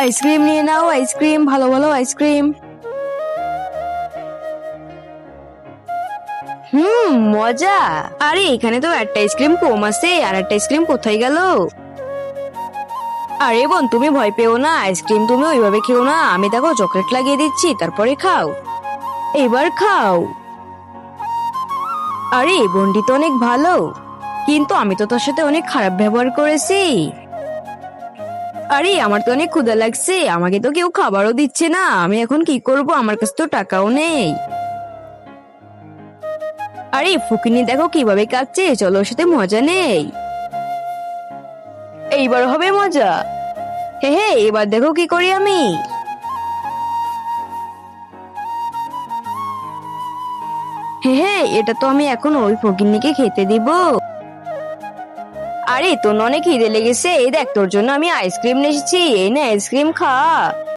Ice cream নিয়ে নাও, ice cream, ভালো ভালো আইসক্রিম। মজা। আরে এখানে তো একটা আইসক্রিম কম আছে, আর একটা আইসক্রিম কোথায় গেল? আরে বোন, তুমি ভয় পেও না, আইসক্রিম তুমি ওইভাবে খেও না, আমি দেখো চকলেট লাগিয়ে দিচ্ছি, তারপরে খাও। এবার খাও। আরে এই বোনটি তো অনেক ভালো, কিন্তু আমি তো তোর সাথে অনেক খারাপ ব্যবহার করেছি। আরে আমার তো অনেক ক্ষুধা লাগছে, আমাকে তো কেউ খাবারও দিচ্ছে না, আমি এখন কি করব? আমার কাছে তো টাকাও নেই। আরে ফুকিনি দেখো কিভাবে কাঁদছে, চলো ওর সাথে মজা নেই। এইবার হবে মজা। হে হে, এবার দেখো কি করি আমি। হে হে, এটা তো আমি এখন ওই ফকিন্নিকে খেতে দিব। আরে তোর অনেক খিদে লেগেছে, এই দেখ তোর জন্য আমি আইসক্রিম নিয়ে এসেছি, এই না আইসক্রিম খা।